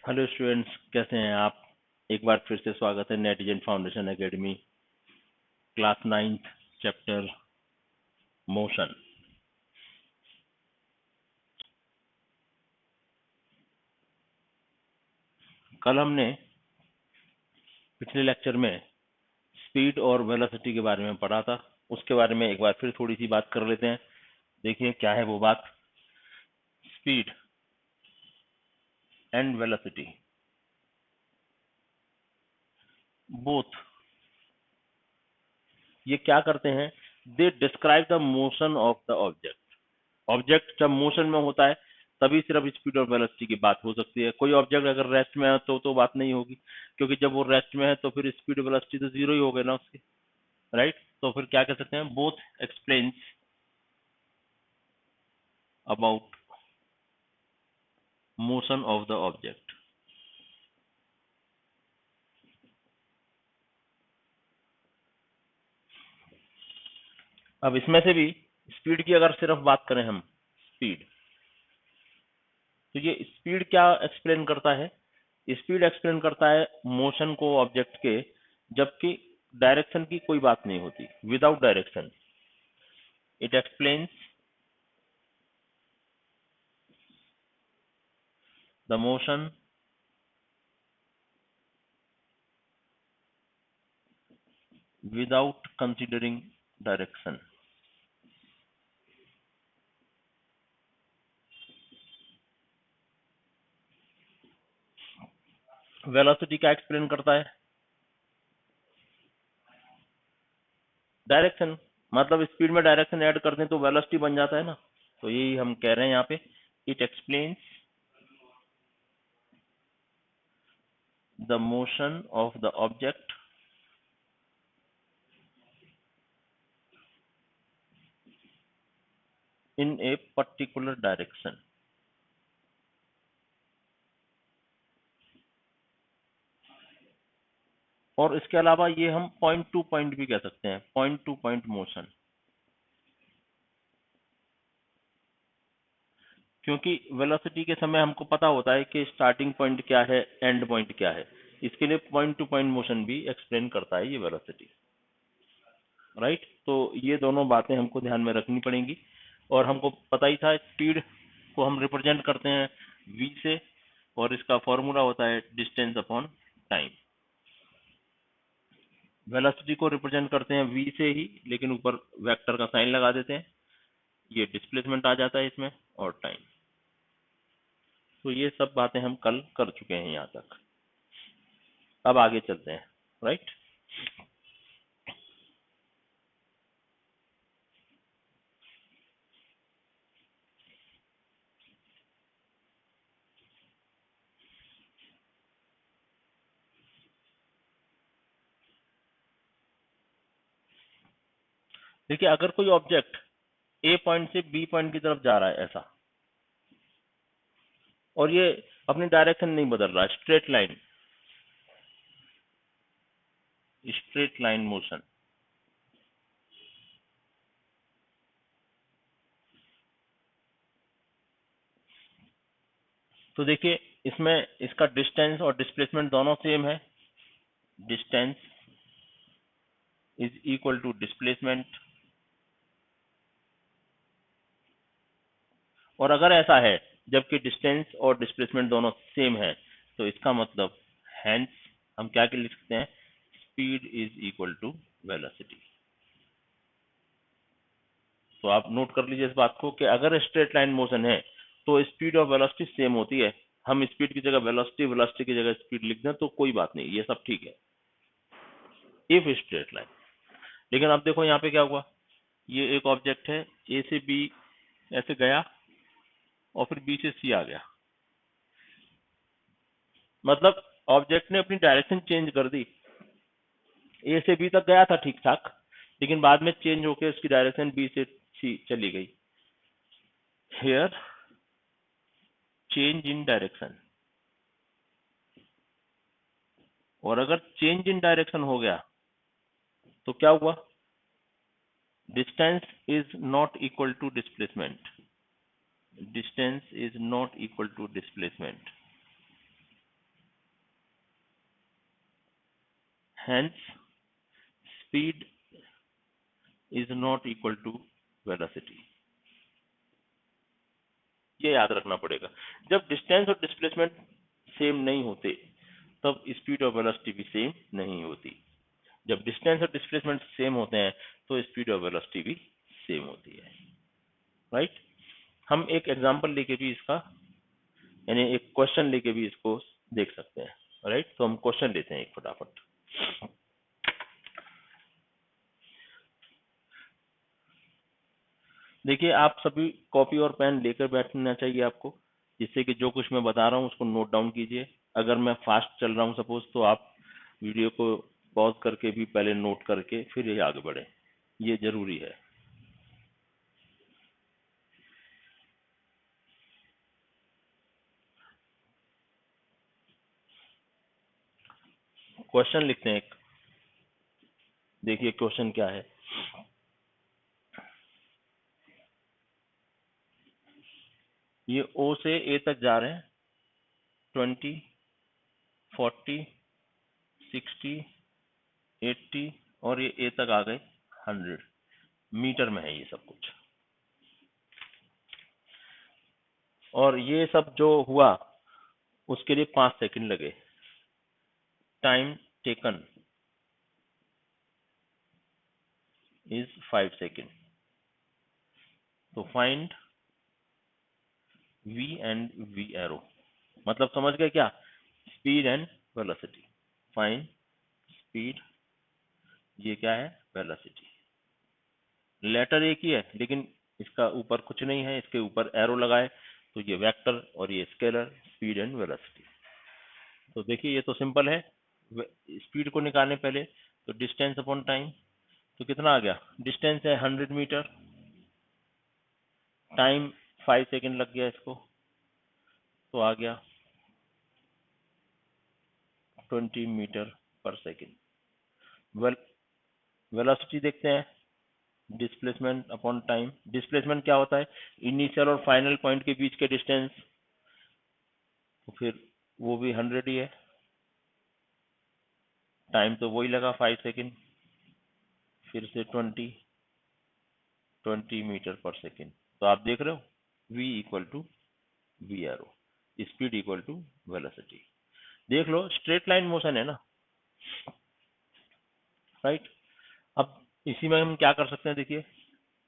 Hello students, कैसे हैं आप। एक बार फिर से स्वागत है netizen foundation academy class 9th chapter motion. कल हमने पिछले लेक्चर में स्पीड और वेलोसिटी के बारे में पढ़ा था। उसके बारे में एक बार फिर थोड़ी सी बात कर लेते हैं। देखिए क्या है वो बात। स्पीड एंड वेलोसिटी बोथ, ये क्या करते हैं, they describe the motion of the object. Object जब मोशन में होता है तभी सिर्फ स्पीड और वेलोसिटी की बात हो सकती है। कोई ऑब्जेक्ट अगर रेस्ट में है तो बात नहीं होगी, क्योंकि जब वो रेस्ट में है तो फिर स्पीड और वेलोसिटी तो जीरो ही हो गए ना उसके। राइट, तो फिर क्या कह सकते हैं, both explains about motion of the object. अब इसमें से भी स्पीड की अगर सिर्फ बात करें हम, स्पीड, तो ये स्पीड क्या एक्सप्लेन करता है। स्पीड एक्सप्लेन करता है मोशन को ऑब्जेक्ट के, जबकि डायरेक्शन की कोई बात नहीं होती। Without direction it explains the motion without considering direction। Velocity क्या एक्सप्लेन करता है, डायरेक्शन। मतलब स्पीड में डायरेक्शन ऐड कर दें तो वेलोसिटी बन जाता है ना। तो यही हम कह रहे हैं यहाँ पे, it explains the motion of the object in a particular direction. और इसके अलावा ये हम पॉइंट टू पॉइंट भी कह सकते हैं, पॉइंट टू पॉइंट मोशन, क्योंकि वेलोसिटी के समय हमको पता होता है कि स्टार्टिंग पॉइंट क्या है, एंड पॉइंट क्या है। इसके लिए पॉइंट टू पॉइंट मोशन भी एक्सप्लेन करता है ये वेलोसिटी। राइट, तो ये दोनों बातें हमको ध्यान में रखनी पड़ेंगी। और हमको पता ही था स्पीड को हम रिप्रेजेंट करते हैं v से, और इसका फॉर्मूला होता है डिस्टेंस अपॉन टाइम। वेलोसिटी को रिप्रेजेंट करते हैं v से ही, लेकिन ऊपर वेक्टर का साइन लगा देते हैं, ये डिस्प्लेसमेंट आ जाता है इसमें, और टाइम। तो ये सब बातें हम कल कर चुके हैं यहाँ तक। अब आगे चलते हैं। राइट, देखिए अगर कोई ऑब्जेक्ट ए पॉइंट से बी पॉइंट की तरफ जा रहा है ऐसा, और ये अपनी डायरेक्शन नहीं बदल रहा, स्ट्रेट लाइन मोशन, तो देखिए इसमें इसका डिस्टेंस और डिस्प्लेसमेंट दोनों सेम है। Distance is equal to displacement. और अगर ऐसा है जबकि डिस्टेंस और डिस्प्लेसमेंट दोनों सेम है, तो इसका मतलब हैंस हम क्या के लिख सकते हैं, speed is equal to velocity. तो आप नोट कर लीजिए इस बात को कि अगर स्ट्रेट लाइन मोशन है तो स्पीड और वेलोसिटी सेम होती है। हम स्पीड की जगह वेलोसिटी, वेलोसिटी की जगह स्पीड लिख दें तो कोई बात नहीं, ये सब ठीक है इफ स्ट्रेट लाइन। लेकिन अब देखो यहाँ पे क्या हुआ, ये एक ऑब्जेक्ट है, ए से बी ऐसे गया और फिर बी से सी आ गया। मतलब ऑब्जेक्ट ने अपनी डायरेक्शन चेंज कर दी। ए से बी तक गया था ठीक ठाक, लेकिन बाद में चेंज होकर उसकी डायरेक्शन बी से सी चली गई। Here change in direction. और अगर चेंज इन डायरेक्शन हो गया तो क्या हुआ, distance is not equal to displacement. Distance is not equal to displacement. hence speed is not equal to velocity। ये याद रखना पड़ेगा। जब डिस्टेंस और डिस्प्लेसमेंट सेम नहीं होते तब स्पीड और वेलोसिटी भी सेम नहीं होती। जब डिस्टेंस और डिस्प्लेसमेंट सेम होते हैं तो स्पीड और वेलोसिटी भी सेम होती है। राइट, हम एक एग्जांपल लेके भी इसका, यानी एक क्वेश्चन लेके भी इसको देख सकते हैं। राइट, तो हम क्वेश्चन लेते हैं एक फटाफट। देखिए, आप सभी कॉपी और पेन लेकर बैठना चाहिए आपको, जिससे कि जो कुछ मैं बता रहा हूँ उसको नोट डाउन कीजिए। अगर मैं फास्ट चल रहा हूँ सपोज, तो आप वीडियो को पॉज करके भी पहले नोट करके फिर ये आगे बढ़े, ये जरूरी है। क्वेश्चन लिखते हैं एक। देखिए क्वेश्चन क्या है। ये ओ से ए तक जा रहे हैं, 20, 40, 60, 80 और ये ए तक आ गए 100। मीटर में है ये सब कुछ। और ये सब जो हुआ उसके लिए 5 सेकंड लगे। Time taken is 5 second. तो find v and v arrow, मतलब समझ गए क्या? Speed and velocity. Find speed, ये क्या है? वेलोसिटी। लेटर एक ही है लेकिन इसका ऊपर कुछ नहीं है, इसके ऊपर एरो लगाए तो ये वेक्टर और ये स्केलर, स्पीड एंड वेलोसिटी। तो देखिए ये तो सिंपल है। स्पीड को निकालने पहले तो डिस्टेंस अपॉन टाइम, तो कितना आ गया? डिस्टेंस है 100 मीटर, टाइम 5 सेकंड लग गया इसको, तो आ गया 20 मीटर पर सेकंड। वेलोसिटी देखते हैं, डिस्प्लेसमेंट अपॉन टाइम। डिस्प्लेसमेंट क्या होता है? इनिशियल और फाइनल पॉइंट के बीच के डिस्टेंस, तो फिर वो भी 100 ही है। टाइम तो वही लगा 5 सेकंड, फिर से 20 मीटर पर सेकंड। तो आप देख रहे हो v equal to v arrow, speed equal to velocity. देख लो स्ट्रेट लाइन मोशन है ना। राइट, अब इसी में हम क्या कर सकते हैं, देखिए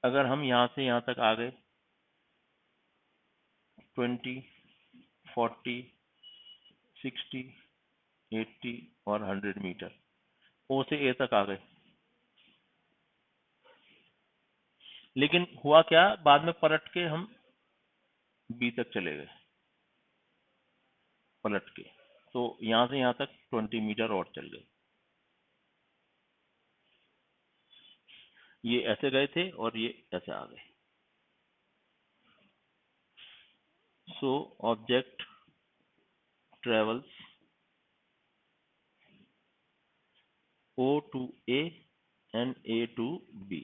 अगर हम यहाँ से यहाँ तक आ गए 20, 40, 60, 80 और 100 मीटर, ओ से ए तक आ गए, लेकिन हुआ क्या, बाद में पलट के हम बी तक चले गए पलट के, तो यहाँ से यहाँ तक 20 मीटर और चल गए। ये ऐसे गए थे और ये ऐसे आ गए। So object travels O to A and A to B।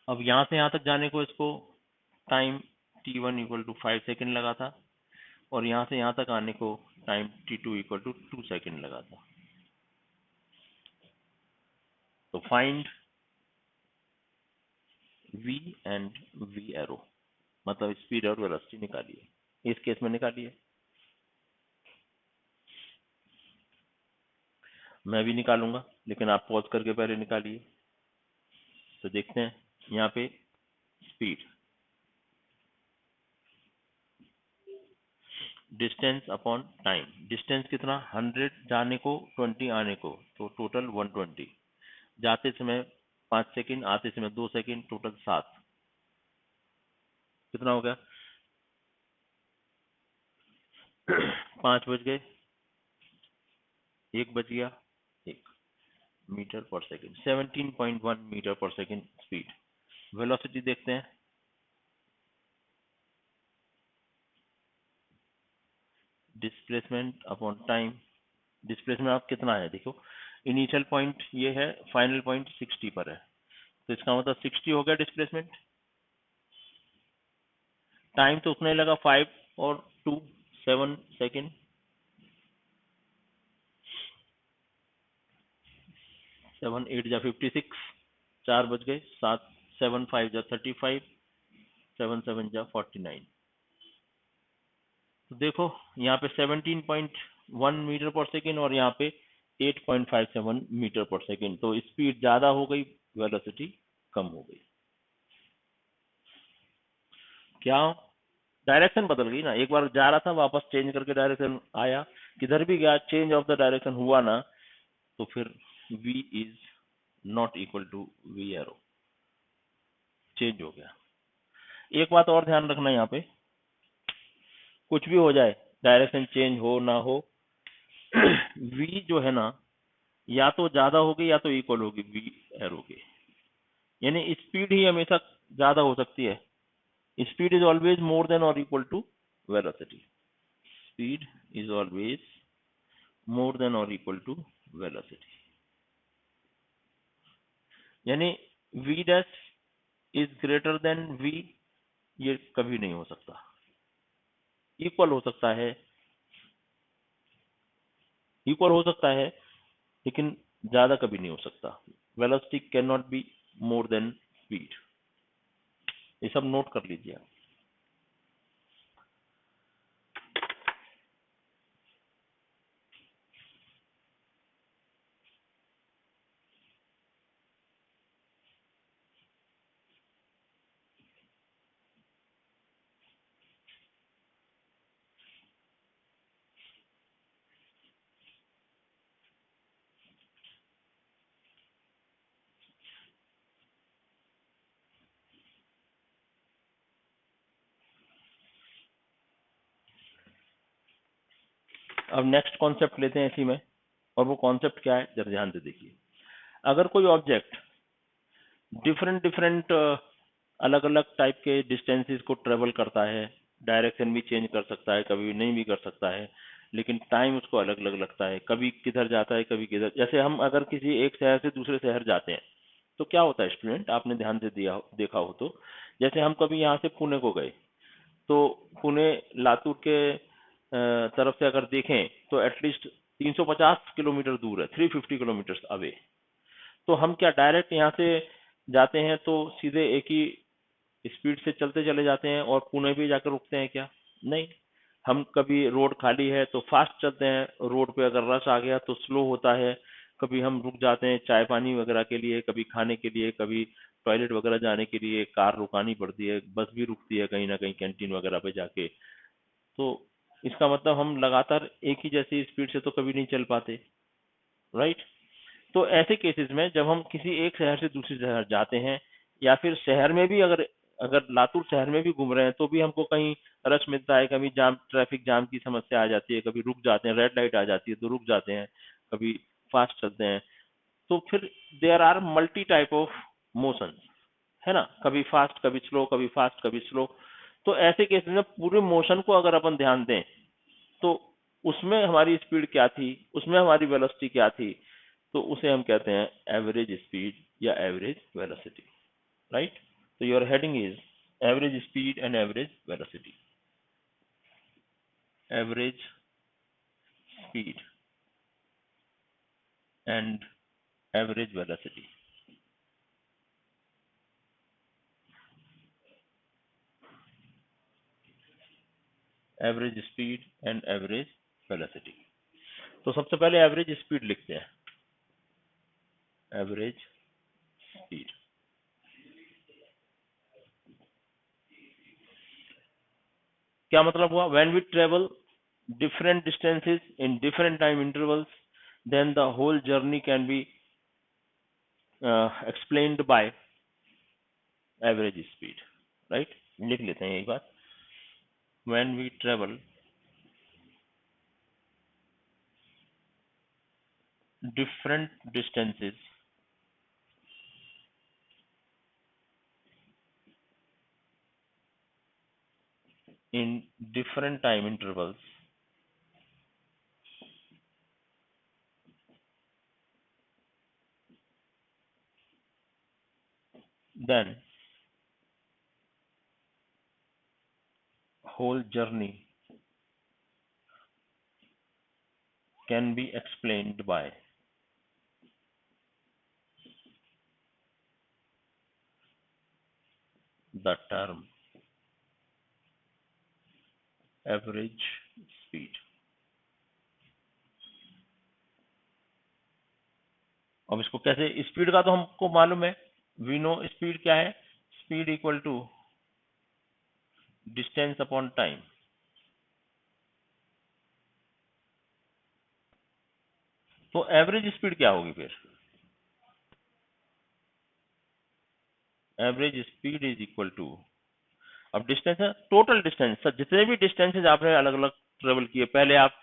अब यहाँ से यहाँ तक जाने को इसको time t1 equal to 5 second लगा था, और यहाँ से यहाँ तक आने को time t2 equal to 2 second लगा था। तो find v and v arrow, मतलब स्पीड और वेलोसिटी निकालिए। इस केस में निकालिए, मैं भी निकालूंगा लेकिन आप पॉज करके पहले निकालिए। तो देखते हैं यहाँ पे speed, distance upon time. Distance कितना? 100 जाने को, 20 आने को, तो टोटल 120। जाते समय 5 सेकंड, आते समय 2 सेकंड, टोटल 7। कितना हो गया? 5 बज गए, 1 बज गया, 1 मीटर पर सेकंड, 17.1 मीटर पर सेकंड स्पीड। वेलोसिटी देखते हैं, डिस्प्लेसमेंट अपॉन टाइम। डिस्प्लेसमेंट आप कितना है देखो, इनिशियल पॉइंट ये है, फाइनल पॉइंट 60 पर है, तो इसका मतलब 60 हो गया डिस्प्लेसमेंट। टाइम तो उतना ही लगा, 5 और 2 7 सेकेंड। 7 8 जा 56, 4 बज गए, 7 7 5 जा 35, 7 7 जा 49। तो देखो यहाँ पे 17.1 मीटर पर सेकेंड और यहाँ पे 8.57 मीटर पर सेकेंड। तो स्पीड ज्यादा हो गई, वेलोसिटी कम हो गई। क्या डायरेक्शन बदल गई ना, एक बार जा रहा था वापस चेंज करके डायरेक्शन आया, किधर भी गया चेंज ऑफ द डायरेक्शन हुआ ना, तो फिर v is not equal to v arrow, change हो गया। एक बात और ध्यान रखना, यहाँ पे कुछ भी हो जाए, डायरेक्शन चेंज हो ना हो, v जो है ना या तो ज्यादा होगी या तो इक्वल होगी v एरो के, यानी स्पीड ही हमेशा ज्यादा हो सकती है। Speed is always more than और equal to velocity, speed is always more than और इक्वल टू वेलोसिटी, यानी v dash is greater than v, ये कभी नहीं हो सकता। इक्वल हो सकता है, इक्वल हो सकता है, लेकिन ज्यादा कभी नहीं हो सकता। Velocity can not be more than speed, ये सब नोट कर लीजिए आप। अब नेक्स्ट कॉन्सेप्ट लेते हैं इसी में, और वो कॉन्सेप्ट क्या है जरा ध्यान से देखिए। अगर कोई ऑब्जेक्ट डिफरेंट डिफरेंट अलग अलग टाइप के डिस्टेंसेस को ट्रेवल करता है, डायरेक्शन भी चेंज कर सकता है, कभी नहीं भी कर सकता है, लेकिन टाइम उसको अलग अलग लगता है, कभी किधर जाता है कभी किधर। जैसे हम अगर किसी एक शहर से दूसरे शहर जाते हैं तो क्या होता है स्टूडेंट, आपने ध्यान से देखा हो तो, जैसे हम कभी यहाँ से पुणे को गए, तो पुणे लातूर के तरफ से अगर देखें तो एटलीस्ट 350 किलोमीटर दूर है, 350 किलोमीटर अवे। तो हम क्या डायरेक्ट यहाँ से जाते हैं तो सीधे एक ही स्पीड से चलते चले जाते हैं और पुणे भी जाकर रुकते हैं क्या? नहीं, हम कभी रोड खाली है तो फास्ट चलते हैं, रोड पे अगर रश आ गया तो स्लो होता है, कभी हम रुक जाते हैं चाय पानी वगैरह के लिए, कभी खाने के लिए, कभी टॉयलेट वगैरह जाने के लिए कार रुकानी पड़ती है, बस भी रुकती है कहीं ना कहीं कैंटीन वगैरह पे जाके। तो इसका मतलब हम लगातार एक ही जैसी स्पीड से तो कभी नहीं चल पाते, राइट? तो ऐसे केसेस में जब हम किसी एक शहर से दूसरे शहर जाते हैं, या फिर शहर में भी अगर अगर लातूर शहर में भी घूम रहे हैं तो भी हमको कहीं रश मिलता है, कभी जाम, ट्रैफिक जाम की समस्या आ जाती है, कभी रुक जाते हैं, रेड लाइट आ जाती है तो रुक जाते हैं, कभी फास्ट चलते हैं। तो फिर there are multi type of motion, है ना, कभी फास्ट कभी स्लो, कभी फास्ट कभी स्लो। तो ऐसे केसेस में पूरे मोशन को अगर अपन ध्यान दें तो उसमें हमारी स्पीड क्या थी, उसमें हमारी वेलोसिटी क्या थी, तो उसे हम कहते हैं एवरेज स्पीड या एवरेज वेलोसिटी, राइट? तो your heading is average speed and average velocity, average speed and average velocity. Average speed and average velocity. तो सबसे पहले एवरेज स्पीड लिखते हैं, एवरेज स्पीड। क्या मतलब हुआ? When we travel different distances in different time intervals, then the whole journey can be explained by average speed, right? लिख लेते हैं एक बार, when we travel different distances in different time intervals, then whole journey can be explained by the term average speed. अब इसको कैसे, speed का तो हमको मालूम है, वी नो स्पीड क्या है, speed equal to distance upon time. तो एवरेज स्पीड क्या होगी फिर, average speed is equal to, अब डिस्टेंस है टोटल डिस्टेंस, जितने भी डिस्टेंसेज आपने अलग अलग ट्रेवल किए, पहले आप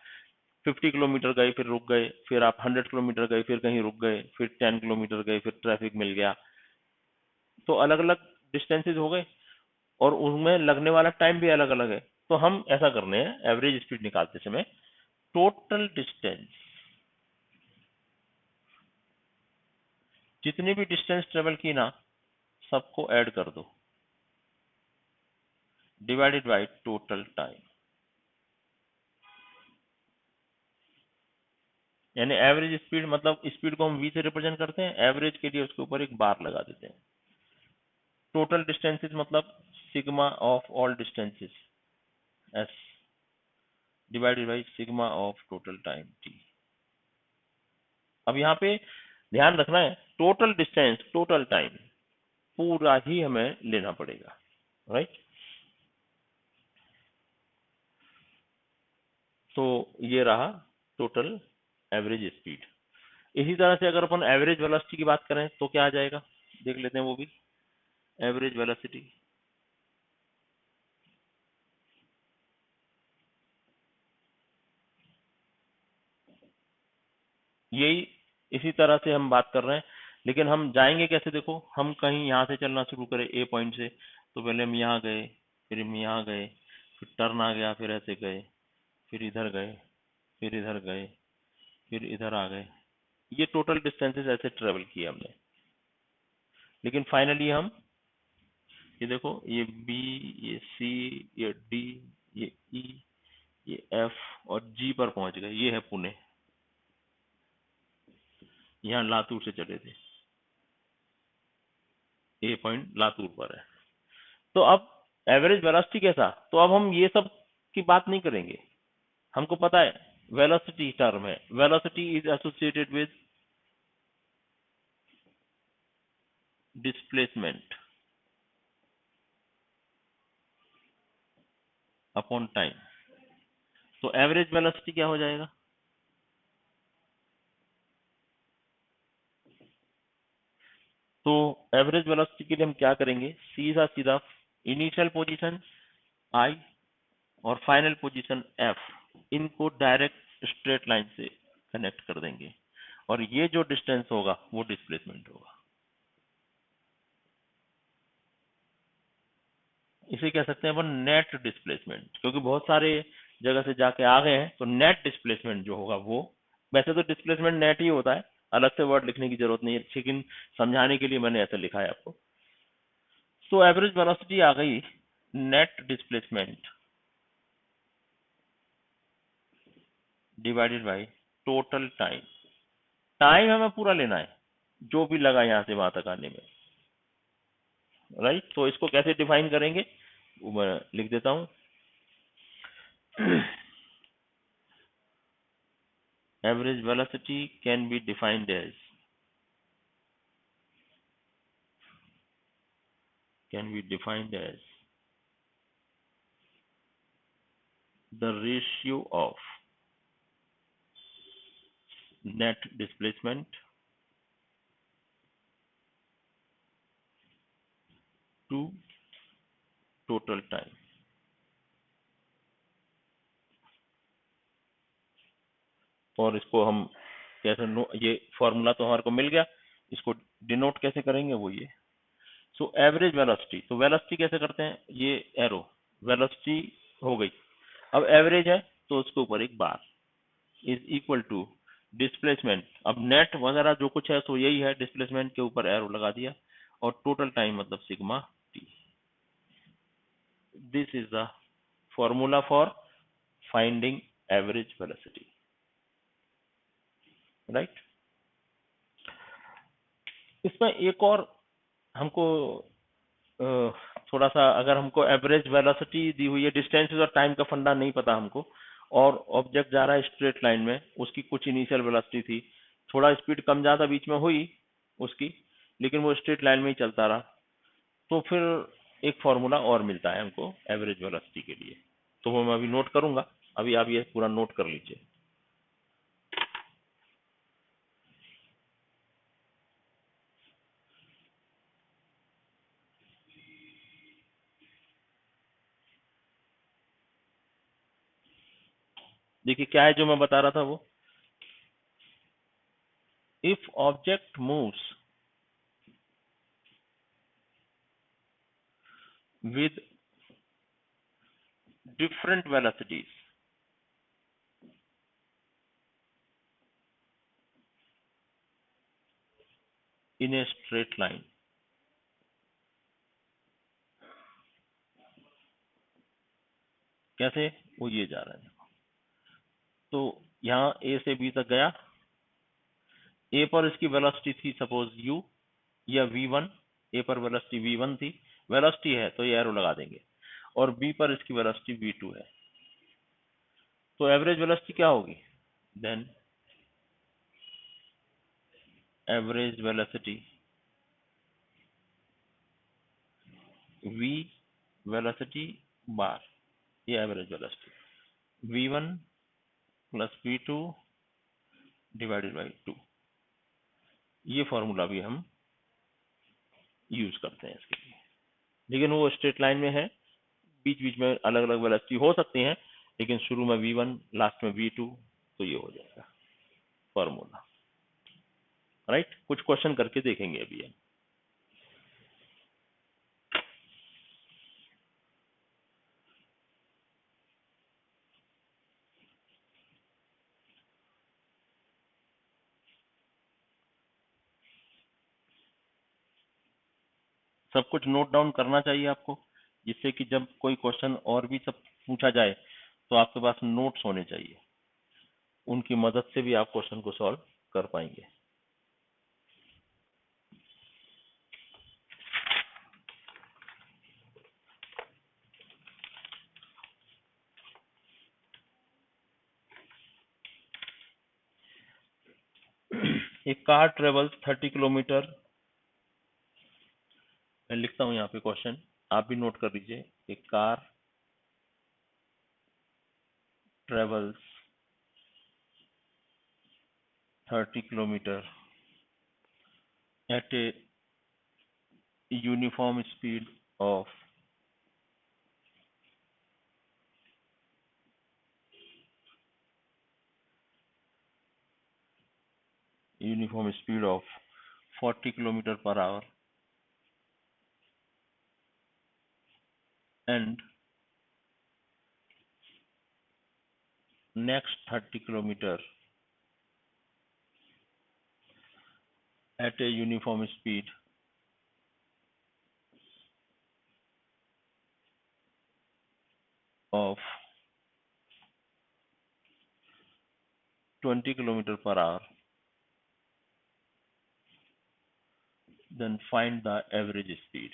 50 किलोमीटर गए फिर रुक गए, फिर आप 100 किलोमीटर गए फिर कहीं रुक गए, फिर 10 किलोमीटर गए फिर ट्रैफिक मिल गया, तो अलग अलग डिस्टेंसेज हो गए और उनमें लगने वाला टाइम भी अलग अलग है। तो हम ऐसा करने हैं, एवरेज स्पीड निकालते समय टोटल डिस्टेंस, जितनी भी डिस्टेंस ट्रेवल की ना सबको ऐड कर दो, डिवाइडेड बाय टोटल टाइम। यानी एवरेज स्पीड मतलब स्पीड को हम v से रिप्रेजेंट करते हैं, एवरेज के लिए उसके ऊपर एक बार लगा देते हैं। टोटल डिस्टेंसेस मतलब sigma of all distances s divided by sigma of total time t। अब यहाँ पे ध्यान रखना है, टोटल डिस्टेंस टोटल टाइम पूरा ही हमें लेना पड़ेगा, राइट। तो ये रहा टोटल एवरेज स्पीड। इसी तरह से अगर अपन एवरेज वेलोसिटी की बात करें तो क्या आ जाएगा, देख लेते हैं वो भी। एवरेज वेलोसिटी यही, इसी तरह से हम बात कर रहे हैं, लेकिन हम जाएंगे कैसे, देखो हम कहीं यहाँ से चलना शुरू करें ए पॉइंट से, तो पहले हम यहाँ गए, फिर हम यहाँ गए, फिर टर्न आ गया, फिर ऐसे गए, फिर इधर गए, फिर इधर गए, फिर इधर आ गए। ये टोटल डिस्टेंसेस ऐसे ट्रेवल किए हमने, लेकिन फाइनली हम ये देखो, ये बी, ये सी, ये डी, ये ई, ये एफ और जी पर पहुंच गए। ये है पुणे, यहाँ लातूर से चले थे, ए पॉइंट लातूर पर है। तो अब एवरेज वेलोसिटी कैसा, तो अब हम ये सब की बात नहीं करेंगे, हमको पता है वेलोसिटी टर्म है, velocity is associated with displacement upon time. तो एवरेज वेलोसिटी क्या हो जाएगा, तो एवरेज वेलोसिटी के लिए हम क्या करेंगे, सीधा सीधा इनिशियल पोजीशन आई और फाइनल पोजीशन एफ, इनको डायरेक्ट स्ट्रेट लाइन से कनेक्ट कर देंगे, और ये जो डिस्टेंस होगा वो डिस्प्लेसमेंट होगा। इसे कह सकते हैं अपन नेट डिस्प्लेसमेंट, क्योंकि बहुत सारे जगह से जाके आ गए हैं, तो नेट डिस्प्लेसमेंट जो होगा वो, वैसे तो डिस्प्लेसमेंट नेट ही होता है, अलग से वर्ड लिखने की जरूरत नहीं है, लेकिन समझाने के लिए मैंने ऐसा लिखा है आपको। तो एवरेज वेलोसिटी आ गई net displacement divided by total time. Time हमें पूरा लेना है जो भी लगा यहाँ से वहां तक आने में, राइट। तो इसको कैसे डिफाइन करेंगे वो मैं लिख देता हूं। Average velocity can be defined as, can be defined as the ratio of net displacement to total time। और इसको हम कैसे, ये फॉर्मूला तो हमारे को मिल गया, इसको डिनोट कैसे करेंगे वो ये। सो एवरेज वेलोसिटी, तो वेलोसिटी कैसे करते हैं, ये एरो वेलोसिटी हो गई, अब एवरेज है तो उसके ऊपर एक bar is equal to displacement, अब नेट वगैरह जो कुछ है तो यही है, डिस्प्लेसमेंट के ऊपर एरो लगा दिया, और टोटल टाइम मतलब sigma T. This is the formula for finding average velocity, right. इसमें एक और हमको थोड़ा सा अगर हमको एवरेज वेलोसिटी दी हुई है, डिस्टेंसेस और टाइम का फंडा नहीं पता हमको, और ऑब्जेक्ट जा रहा है स्ट्रेट लाइन में, उसकी कुछ इनिशियल वेलोसिटी थी, थोड़ा स्पीड कम ज्यादा बीच में हुई उसकी, लेकिन वो स्ट्रेट लाइन में ही चलता रहा, तो फिर एक फॉर्मूला और मिलता है हमको एवरेज वेलोसिटी के लिए। तो वो मैं अभी नोट करूंगा, अभी आप ये पूरा नोट कर लीजिए। देखिए क्या है जो मैं बता रहा था वो, if object moves with different velocities in a straight line, कैसे, वो ये जा रहा है, तो यहाँ ए से बी तक गया, ए पर इसकी वेलोसिटी थी सपोज u या v1, ए पर वेलोसिटी v1 थी, वेलोसिटी है तो ये एरो लगा देंगे, और बी पर इसकी वेलोसिटी v2 है, तो एवरेज वेलोसिटी क्या होगी, then average velocity v velocity bar, ये average velocity v1 plus v2 divided by 2, ये फॉर्मूला भी हम यूज करते हैं इसके लिए, लेकिन वो स्ट्रेट लाइन में है, बीच बीच में अलग अलग वेलोसिटी हो सकती हैं, लेकिन शुरू में v1 लास्ट में v2, तो ये हो जाएगा फॉर्मूला। राइट, कुछ क्वेश्चन करके देखेंगे अभी हम। सब कुछ नोट डाउन करना चाहिए आपको, जिससे कि जब कोई क्वेश्चन और भी सब पूछा जाए तो आपके पास नोट्स होने चाहिए, उनकी मदद से भी आप क्वेश्चन को सॉल्व कर पाएंगे। एक कार ट्रेवल्स 30 किलोमीटर, मैं लिखता हूं यहाँ पे क्वेश्चन, आप भी नोट कर लीजिए। एक car travels 30 kilometer at a uniform speed of 40 kilometer per hour, and next 30 kilometer at a uniform speed of 20 kilometer per hour, then find the average speed।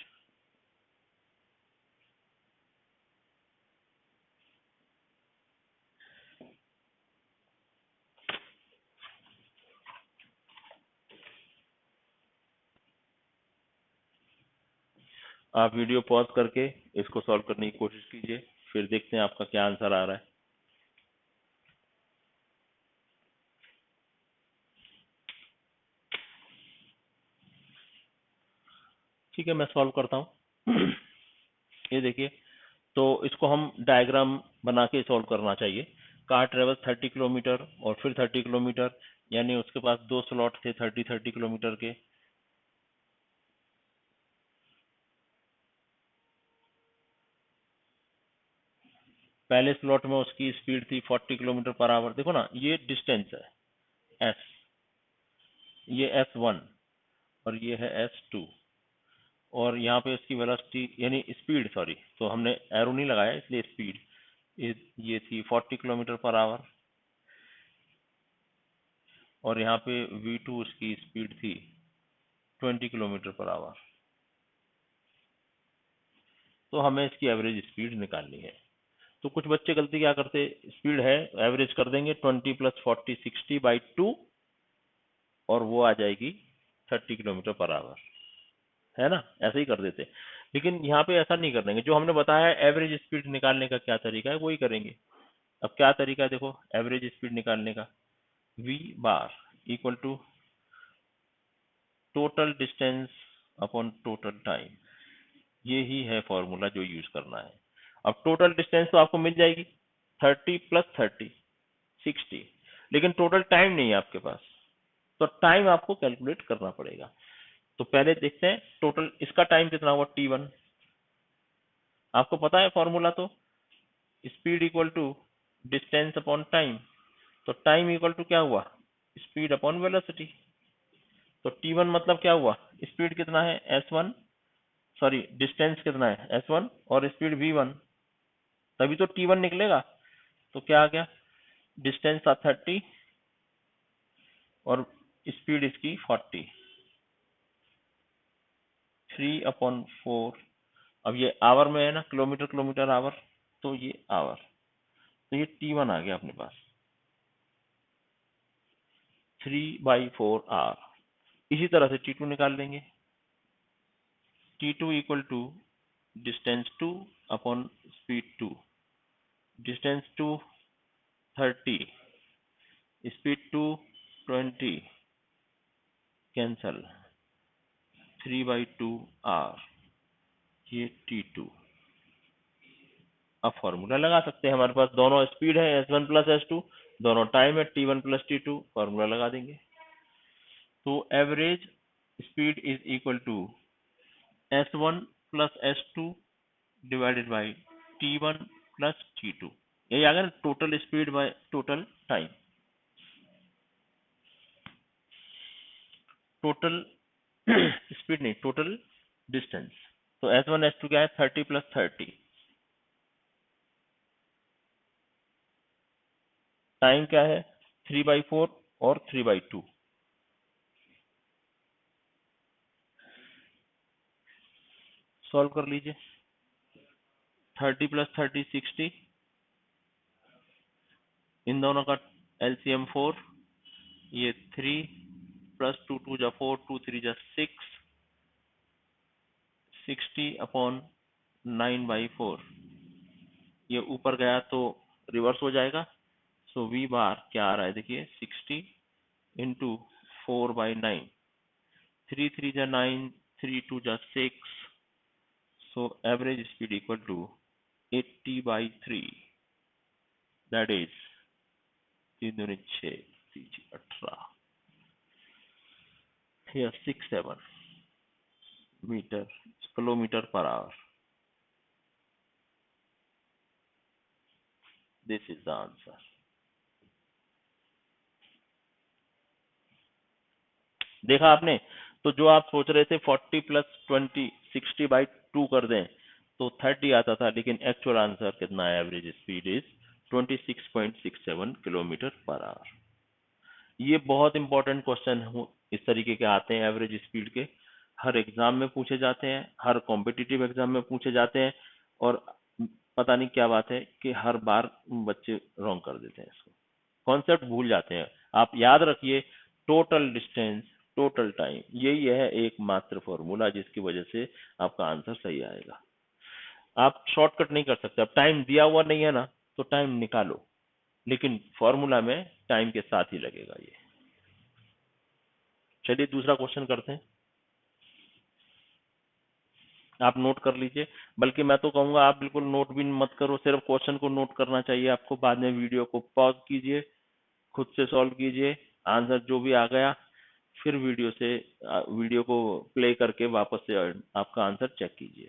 आप वीडियो पॉज करके इसको solve करने की कोशिश कीजिए, फिर देखते हैं आपका क्या आंसर आ रहा है। ठीक है, मैं सॉल्व करता हूँ। ये देखिए, तो इसको हम डायग्राम बना के सॉल्व करना चाहिए। कार ट्रेवल 30 किलोमीटर और फिर 30 किलोमीटर, यानी उसके पास दो स्लॉट थे 30 किलोमीटर के। पहले स्लॉट में उसकी स्पीड थी 40 किलोमीटर पर आवर। देखो ना, ये डिस्टेंस है एस, ये S1 और ये है S2, और यहाँ पे इसकी वेलोसिटी यानी स्पीड, सॉरी, तो हमने एरो नहीं लगाया इसलिए स्पीड ये थी 40 किलोमीटर पर आवर, और यहाँ पे V2 उसकी स्पीड थी 20 किलोमीटर पर आवर। तो हमें इसकी एवरेज स्पीड निकालनी है। तो कुछ बच्चे गलती क्या करते, स्पीड है एवरेज कर देंगे 20 + 40 60/2 और वो आ जाएगी 30 किलोमीटर पर आवर, है ना, ऐसे ही कर देते। लेकिन यहाँ पे ऐसा नहीं कर देंगे, जो हमने बताया है एवरेज स्पीड निकालने का क्या तरीका है वही करेंगे। अब क्या तरीका है देखो एवरेज स्पीड निकालने का, v bar equal to total distance upon total time, ये ही है फॉर्मूला जो यूज करना है। अब टोटल डिस्टेंस तो आपको मिल जाएगी 30 + 30 60, लेकिन टोटल टाइम नहीं है आपके पास, तो टाइम आपको कैलकुलेट करना पड़ेगा। तो पहले देखते हैं टोटल, इसका टाइम कितना हुआ t1, आपको पता है फॉर्मूला, तो speed equal to distance upon time, तो टाइम इक्वल टू क्या हुआ, स्पीड अपॉन वेलोसिटी। तो t1 मतलब क्या हुआ, स्पीड कितना है s1, सॉरी डिस्टेंस कितना है s1 और स्पीड v1, तभी तो t1 निकलेगा। तो क्या आ गया, डिस्टेंस था 30 और स्पीड इसकी 40, 3/4। अब ये आवर में है ना, किलोमीटर किलोमीटर आवर, तो ये आवर, तो ये t1 आ गया अपने पास 3/4 आवर। इसी तरह से t2 निकाल लेंगे, t2 equal to distance 2 upon speed 2, distance 2 30, speed 2 20, cancel, 3/2 hour, ये t2। अब फॉर्मूला लगा सकते हैं, हमारे पास दोनों स्पीड है s1 + s2, दोनों टाइम है t1 + t2, फॉर्मूला लगा देंगे। तो average speed is equal to s1 + s2 divided by t1 + t2, यही आ गया ना, total speed by total time, total speed नहीं टोटल डिस्टेंस। तो s1 s2 क्या है 30 + 30, टाइम क्या है 3/4 और 3/2, सॉल्व कर लीजिए। 30 + 30 60, इन दोनों का एलसीएम 4, ये 3 + 2 2 = 4, 2 3 = 6, 60/9/4, ये ऊपर गया तो रिवर्स हो जाएगा। सो वी बार क्या आ रहा है देखिए 60 × 4/9, 3 3 = 9, 3 2 = 6, so average speed equal to 80/3, that is 3 दूनी 6, 3 18, या 6 7 metre kilometre per hour. This is the answer. देखा आपने, तो जो आप सोच रहे थे 40 + 20 60/2 कर दें तो 30 आता था, लेकिन एक्चुअल आंसर कितना है, average speed is 26.67 kilometre per our. ये बहुत इंपॉर्टेंट क्वेश्चन इस तरीके के आते हैं एवरेज स्पीड के, हर एग्जाम में पूछे जाते हैं, हर कॉम्पिटिटिव एग्जाम में पूछे जाते हैं, और पता नहीं क्या बात है कि हर बार बच्चे रॉन्ग कर देते हैं इसको, कॉन्सेप्ट भूल जाते हैं। आप याद रखिए टोटल डिस्टेंस टोटल टाइम, यही है एकमात्र फॉर्मूला जिसकी वजह से आपका आंसर सही आएगा। आप शॉर्टकट नहीं कर सकते, अब टाइम दिया हुआ नहीं है ना, तो टाइम निकालो, लेकिन फॉर्मूला में टाइम के साथ ही लगेगा ये। चलिए दूसरा क्वेश्चन करते हैं, आप नोट कर लीजिए, बल्कि मैं तो कहूंगा आप बिल्कुल नोट भी मत करो, सिर्फ क्वेश्चन को नोट करना चाहिए आपको, बाद में वीडियो को पॉज कीजिए, खुद से सॉल्व कीजिए, आंसर जो भी आ गया फिर वीडियो को प्ले करके वापस से आपका आंसर चेक कीजिए।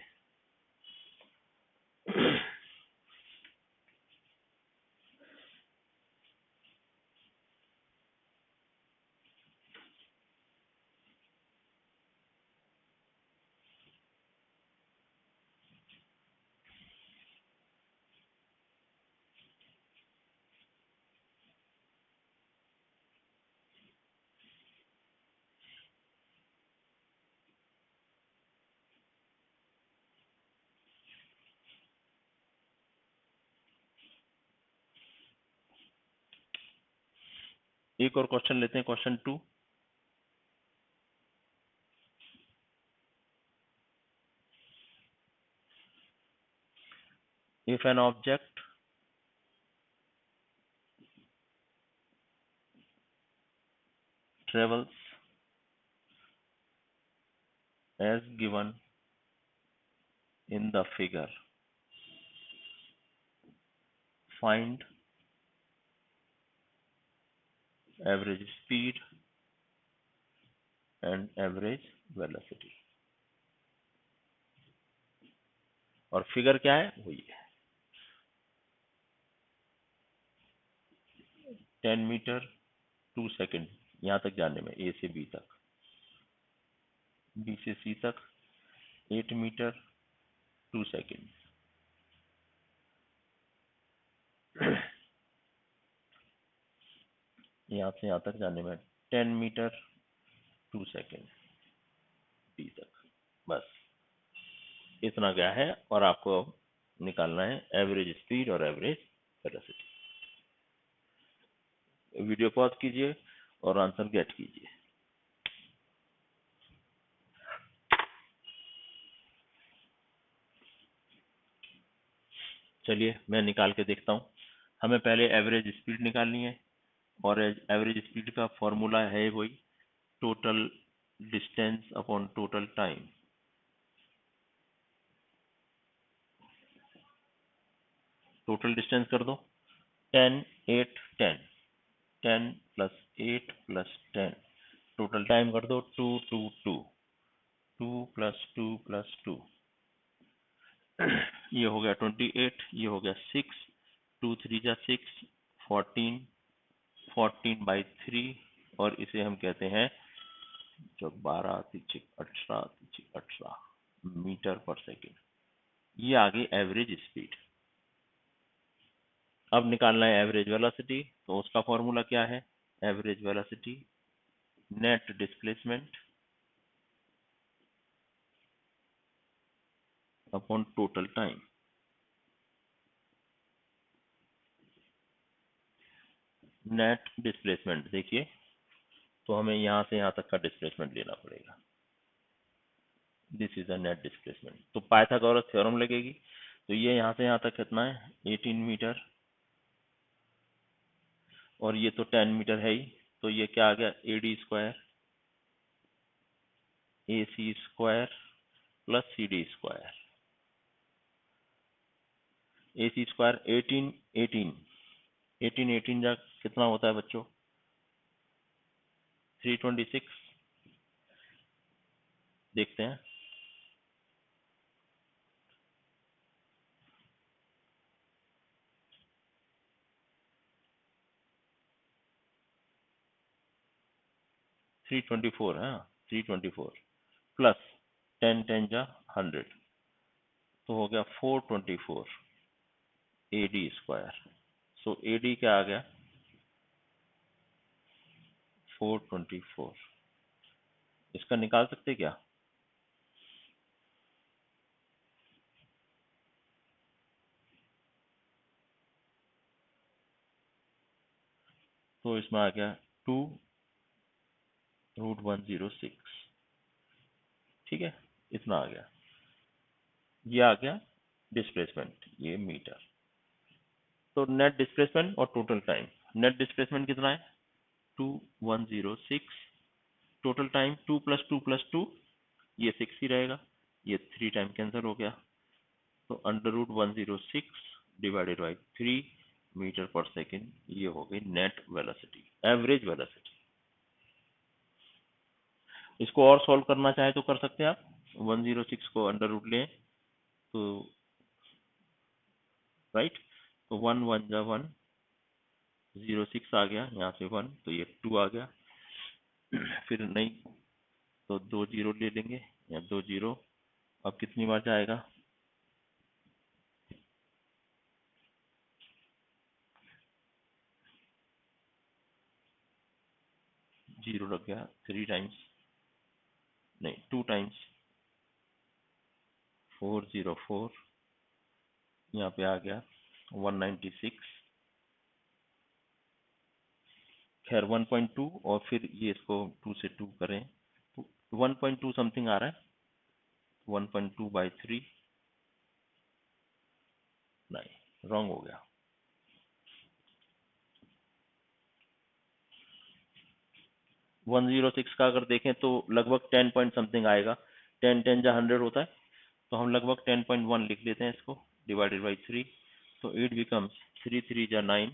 एक और क्वेश्चन लेते हैं, question 2। If an object travels as given in the figure, find average speed and average velocity। और फिगर क्या है, वही है 10 मीटर 2 सेकेंड यहाँ तक जाने में, ए से बी तक, बी से सी तक 8 मीटर 2 सेकेंड। यहाँ से यहाँ तक जाने में 10 मीटर 2 सेकेंड बी तक। बस इतना क्या है, और आपको निकालना है एवरेज स्पीड और एवरेज वेलोसिटी। वीडियो पॉज कीजिए और आंसर गेट कीजिए। चलिए मैं निकाल के देखता हूँ। हमें पहले एवरेज स्पीड निकालनी है, और एवरेज स्पीड का फॉर्मूला है वही total distance upon total time. Total distance कर दो 10 8 10, 10 प्लस 8 प्लस 10। टोटल टाइम कर दो 2 2 2, 2 प्लस 2 प्लस 2। ये हो गया 28, ये हो गया 6, 2 3 जा 6, 14, 14 बाई 3, और इसे हम कहते हैं जो 12 तिरछिक 18 तिरछिक 18 मीटर पर सेकेंड। ये आ गई एवरेज स्पीड। अब निकालना है एवरेज वेलोसिटी, तो उसका फॉर्मूला क्या है, average velocity net displacement upon total time. Net displacement देखिए, तो हमें यहाँ से यहाँ तक का डिस्प्लेसमेंट लेना पड़ेगा। This is a net displacement. तो पाइथागोरस थ्योरम लगेगी। तो ये यहाँ से यहाँ तक कितना है 18 मीटर, और ये तो 10 मीटर है ही, तो ये क्या आ गया AD square AC square plus CD square. AC square 18 18 18 18 जा कितना होता है बच्चों, 326। देखते हैं, थ्री 324 है, 324 प्लस 10 10 जा 100, तो हो गया 424 AD स्क्वायर। सो AD क्या आ गया 424। इसका निकाल सकते क्या, तो इसमें आ गया 2√106। ठीक है, इतना आ गया। ये आ गया डिस्प्लेसमेंट, ये मीटर। तो नेट डिस्प्लेसमेंट और टोटल टाइम, नेट डिस्प्लेसमेंट कितना है 2106, टोटल टाइम 2 प्लस 2 प्लस 2, ये 6 ही रहेगा, ये 3 टाइम कैंसिल हो गया, तो √106 डिवाइडेड बाई 3 मीटर पर सेकेंड, ये हो गई नेट वेलोसिटी, एवरेज वेलोसिटी। इसको और सॉल्व करना चाहे तो कर सकते हैं आप, 106 को अंडर रूट लें तो राइट, तो 1 1 जा 1, 06 आ गया, यहाँ से 1 तो ये 2 आ गया, फिर नहीं तो 2 जीरो ले लेंगे, या 2 जीरो। अब कितनी बार जाएगा, जीरो लग गया, 3 टाइम्स नहीं 2 टाइम्स 404, यहाँ पे आ गया 196। खैर 1.2 और फिर ये इसको 2 से 2 करें तो 1.2 समथिंग आ रहा है, 1.2/3, नहीं रॉन्ग हो गया। 106 का अगर देखें तो लगभग 10 पॉइंट समथिंग आएगा, 10 जा 100 होता है, तो हम लगभग 10.1 लिख लेते हैं इसको, डिवाइडेड बाई 3, तो इट बिकम्स 3 3 जा 9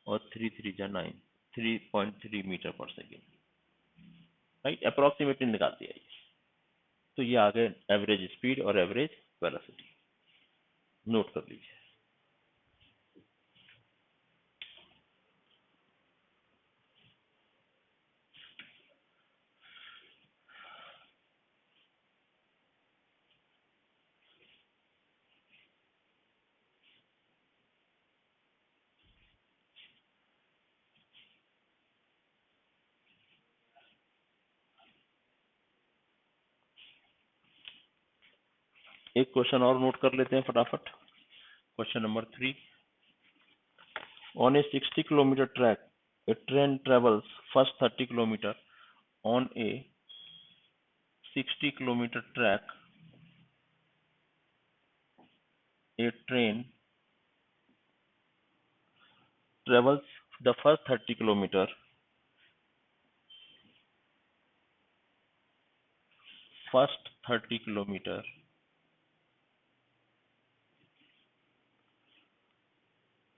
और 3 3 जा 9, 3.3 मीटर पर सेकेंड, राइट, अप्रोक्सीमेटली निकाल दिया ये। तो ये आ गए एवरेज स्पीड और एवरेज वेलोसिटी, नोट कर लीजिए। एक क्वेश्चन और नोट कर लेते हैं फटाफट, question number 3। On A 60 kilometre track a train travels first 30 kilometer on a 60 kilometer track. A train travels the first 30 kilometer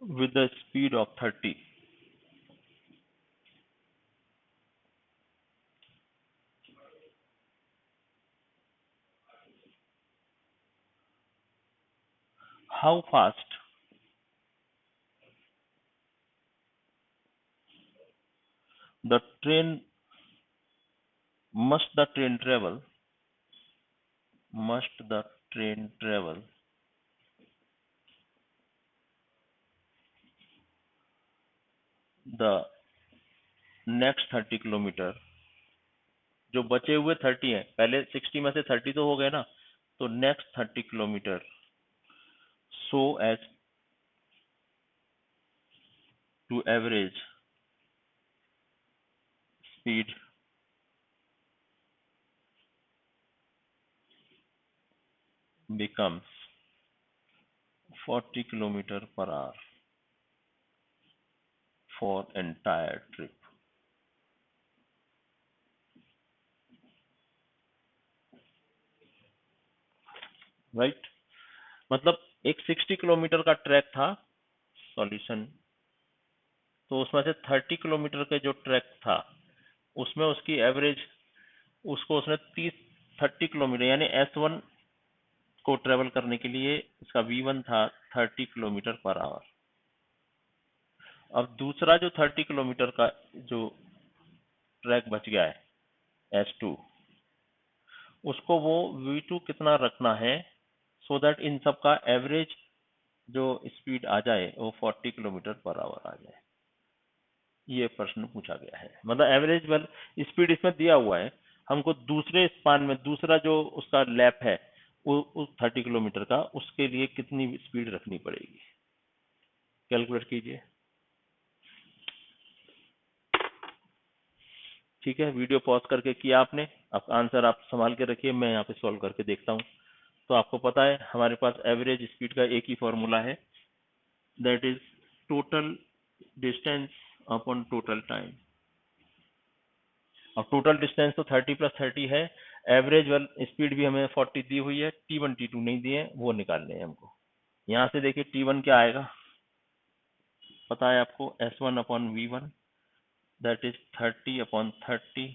with the speed of 30. How fast the train must the train travel the next 30 kilometre, जो बचे हुए 30 हैं, पहले 60 में से 30 तो हो गए ना, तो next 30 kilometre so as to average speed becomes 40 kilometer per hour for entire trip. Right, मतलब एक 60 किलोमीटर का ट्रैक था सॉल्यूशन, तो उसमें से 30 किलोमीटर का जो ट्रैक था उसमें उसकी एवरेज, उसको उसने 30 किलोमीटर यानी S1 को ट्रेवल करने के लिए इसका V1 था 30 किलोमीटर पर आवर। अब दूसरा जो 30 किलोमीटर का जो ट्रैक बच गया है S2, उसको वो V2 कितना रखना है सो दैट इन सब का एवरेज जो स्पीड आ जाए वो 40 किलोमीटर पर आवर आ जाए। ये प्रश्न पूछा गया है, मतलब एवरेज वेल स्पीड इसमें दिया हुआ है, हमको दूसरे स्पान में दूसरा जो उसका लैप है वो उस 30 किलोमीटर का, उसके लिए कितनी स्पीड रखनी पड़ेगी, कैलकुलेट कीजिए। ठीक है, वीडियो पॉज करके किया आपने, अब आंसर आप संभाल के रखिए, मैं यहाँ पे सॉल्व करके देखता हूँ। तो आपको पता है हमारे पास एवरेज स्पीड का एक ही फॉर्मूला है, that is total distance upon total time. अब टोटल डिस्टेंस तो 30 + 30 है, एवरेज वन स्पीड भी हमें 40 दी हुई है, T1 T2 नहीं दिए, वो निकालने हैं हमको। यहाँ से देखिए T1 क्या आएगा, पता है आपको, S1/V1 that is 30/30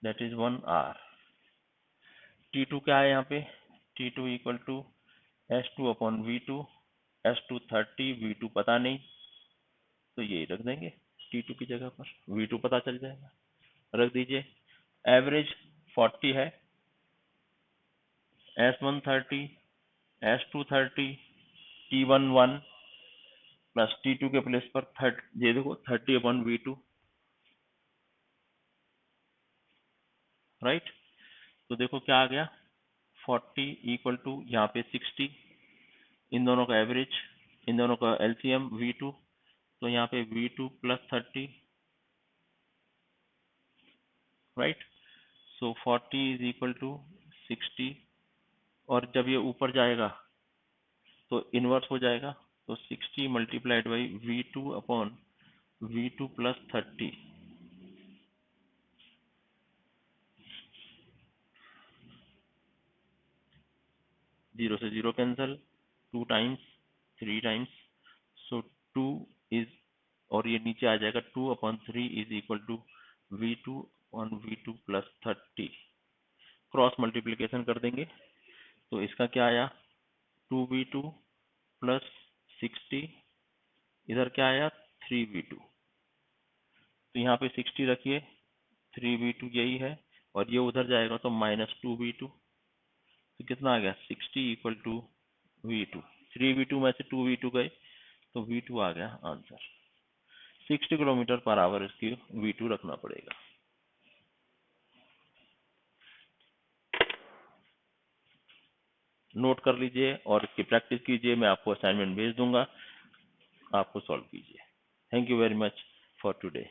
that is 1 hour. T2 क्या है यहाँ पे, T2 = S2/V2, S2 30, V2 पता नहीं, तो यही रख देंगे T2 की जगह पर, V2 पता चल जाएगा, रख दीजिए। एवरेज 40 है, S1 30, S2 30, T1 1 plus T2 के प्लेस पर 30, ये देखो 30/V2, राइट। तो देखो क्या आ गया, 40 = यहाँ पे 60, इन दोनों का एवरेज, इन दोनों का LCM V2, तो यहाँ पे V2 + 30 right. So 40 is equal to 60, और जब ये ऊपर जाएगा तो इनवर्स हो जाएगा, तो 60 multiplied by V2 upon V2 plus 30, 0 से 0 cancel, 2 times, 3 times, so 2 is, और ये नीचे आ जाएगा 2 upon 3 is equal to V2 on V2 plus 30, cross multiplication कर देंगे तो इसका क्या आया, 2V2 प्लस 60, इधर क्या आया 3V2, तो यहाँ पे 60 रखिए, 3V2 यही है, और ये उधर जाएगा तो माइनस 2V2, तो कितना आ गया 60 इक्वल टू V2, 3V2 में से 2V2 गए तो V2 आ गया आंसर। 60 किलोमीटर पर आवर इसकी V2 रखना पड़ेगा। नोट कर लीजिए और इसकी प्रैक्टिस कीजिए, मैं आपको असाइनमेंट भेज दूंगा, आपको सॉल्व कीजिए। Thank you very much for today.